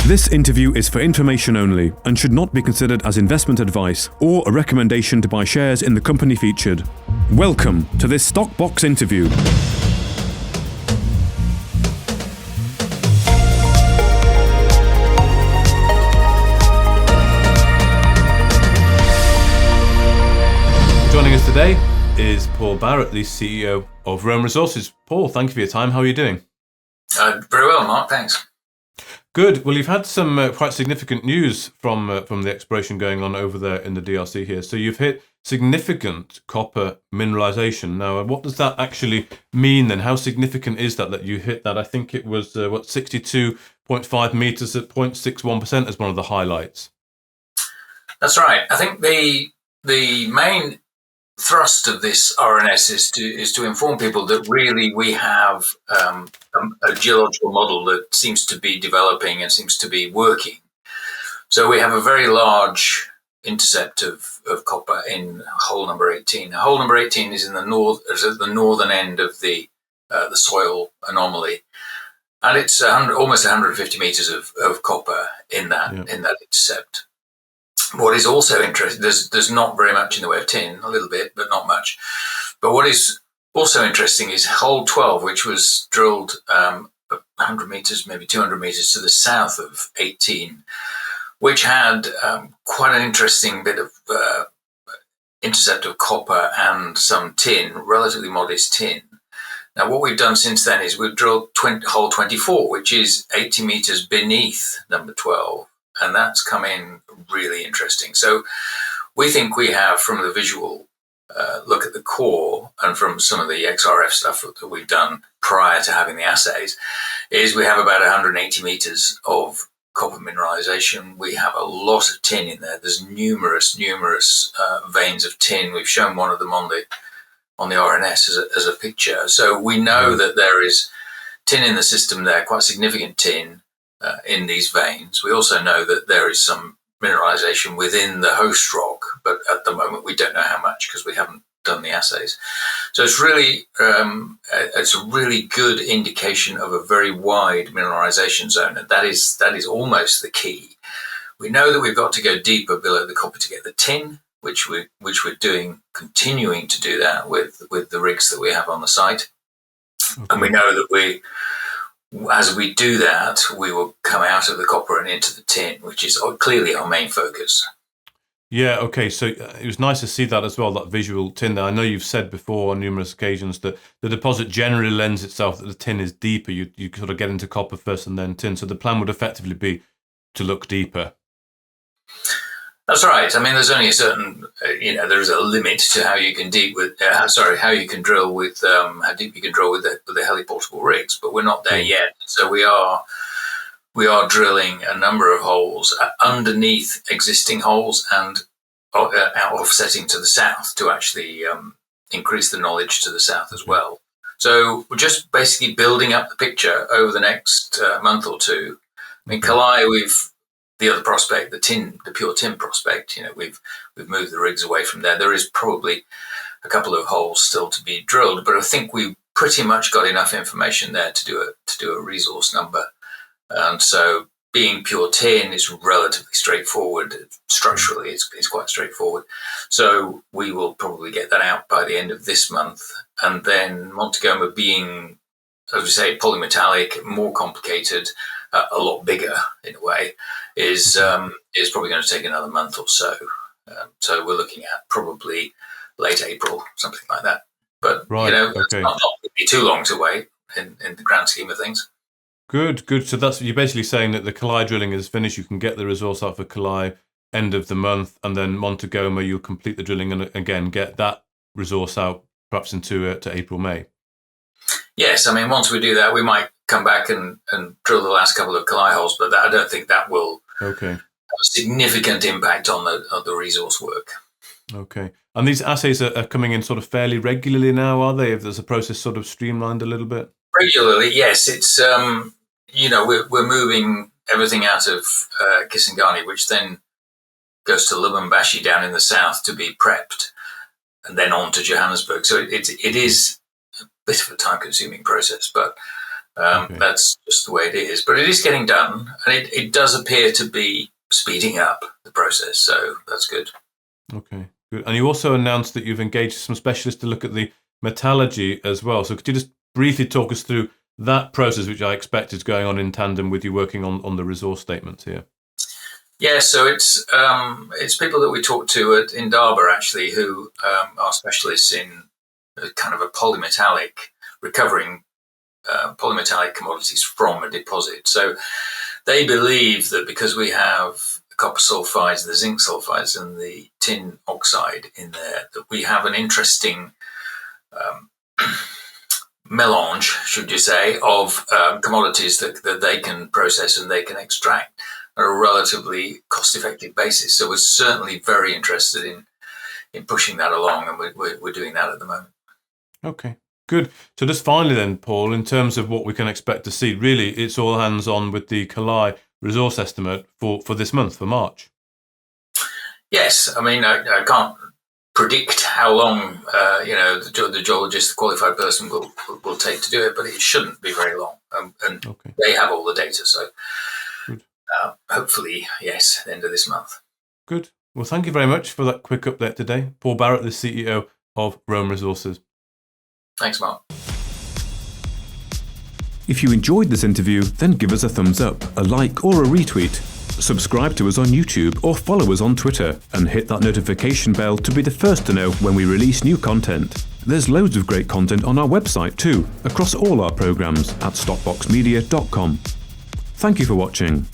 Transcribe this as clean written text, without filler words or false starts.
This interview is for information only and should not be considered as investment advice or a recommendation to buy shares in the company featured. Welcome to this StockBox interview. Joining us today is Paul Barrett, the CEO of Rome Resources. Paul, thank you for your time. How are you doing? Very well, Mark. Thanks. Good. Well, you've had some quite significant news from the exploration going on over there in the DRC here. So you've hit significant copper mineralization. Now, what does that actually mean then? How significant is that you hit that? I think it was, 62.5 meters at 0.61% as one of the highlights. That's right. I think the main thrust of this RNS is to inform people that really we have a geological model that seems to be developing and seems to be working. So we have a very large intercept of copper in hole number 18. Hole number 18 is at the northern end of the soil anomaly, and it's almost 150 meters of copper in that intercept. What is also interesting, there's not very much in the way of tin, a little bit, but not much. But what is also interesting is hole 12, which was drilled 100 meters, maybe 200 meters to the south of 18, which had quite an interesting bit of intercept of copper and some tin, relatively modest tin. Now, what we've done since then is we've drilled hole 24, which is 80 meters beneath number 12. And that's come in really interesting. So we think we have, from the visual look at the core and from some of the XRF stuff that we've done prior to having the assays, is we have about 180 meters of copper mineralization. We have a lot of tin in there. There's numerous veins of tin. We've shown one of them on the RNS as a picture. So we know that there is tin in the system there, quite significant tin. In these veins. We also know that there is some mineralization within the host rock, but at the moment we don't know how much because we haven't done the assays. So it's really it's a really good indication of a very wide mineralization zone, and that is almost the key. We know that we've got to go deeper below the copper to get the tin, which we're continuing to do that with the rigs that we have on the site. Okay. And we know that as we do that, we will come out of the copper and into the tin, which is clearly our main focus. Yeah, okay. So it was nice to see that as well, that visual tin there. I know you've said before on numerous occasions that the deposit generally lends itself that the tin is deeper. You sort of get into copper first and then tin. So the plan would effectively be to look deeper. That's right. I mean, there's only a certain, there is a limit to how you can drill with, how deep you can drill with the heli-portable rigs, but we're not there yet. So we are drilling a number of holes underneath existing holes and offsetting to the south to actually increase the knowledge to the south as well. So we're just basically building up the picture over the next month or two. I mean, Kalayi, the other prospect, the pure tin prospect, we've moved the rigs away from there. There is probably a couple of holes still to be drilled, but I think we pretty much got enough information there to do a resource number. And so being pure tin is relatively straightforward. Structurally, it's quite straightforward. So we will probably get that out by the end of this month. And then Mont Agoma being, as we say, polymetallic, more complicated, a lot bigger in a way, is probably going to take another month or so. So we're looking at probably late April, something like that. But it's not be too long to wait in the grand scheme of things. Good. So you're basically saying that the Kalayi drilling is finished. You can get the resource out for Kalayi end of the month, and then Mont Agoma, you'll complete the drilling and again get that resource out perhaps into to April, May. Yes, I mean, once we do that, we might come back and drill the last couple of Kalayi holes, but I don't think that will have a significant impact on the resource work. Okay. And these assays are coming in sort of fairly regularly now, are they? If there's a process sort of streamlined a little bit? Regularly, yes. It's, we're moving everything out of Kisangani, which then goes to Lubumbashi down in the south to be prepped, and then on to Johannesburg. So it is a bit of a time-consuming process, but That's just the way it is. But it is getting done, and it does appear to be speeding up the process, so that's good. Okay, good. And you also announced that you've engaged some specialists to look at the metallurgy as well. So could you just briefly talk us through that process, which I expect is going on in tandem with you working on the resource statements here? Yeah, so it's people that we talked to at Indaba, actually, who are specialists in kind of a polymetallic, recovering polymetallic commodities from a deposit. So they believe that because we have the copper sulfides, the zinc sulfides, and the tin oxide in there, that we have an interesting melange, should you say, of commodities that they can process and they can extract on a relatively cost-effective basis. So we're certainly very interested in pushing that along, and we're doing that at the moment. Okay, good. So just finally then, Paul, in terms of what we can expect to see, really it's all hands on with the Kalayi resource estimate for this month, for March. Yes, I mean, I can't predict how long the geologist, the qualified person, will take to do it, but it shouldn't be very long. And Okay. they have all the data, so hopefully, yes, the end of this month. Good. Well, thank you very much for that quick update today. Paul Barrett, the CEO of Rome Resources. Thanks, Mark. If you enjoyed this interview, then give us a thumbs up, a like or a retweet. Subscribe to us on YouTube or follow us on Twitter and hit that notification bell to be the first to know when we release new content. There's loads of great content on our website too, across all our programs at stockboxmedia.com. Thank you for watching.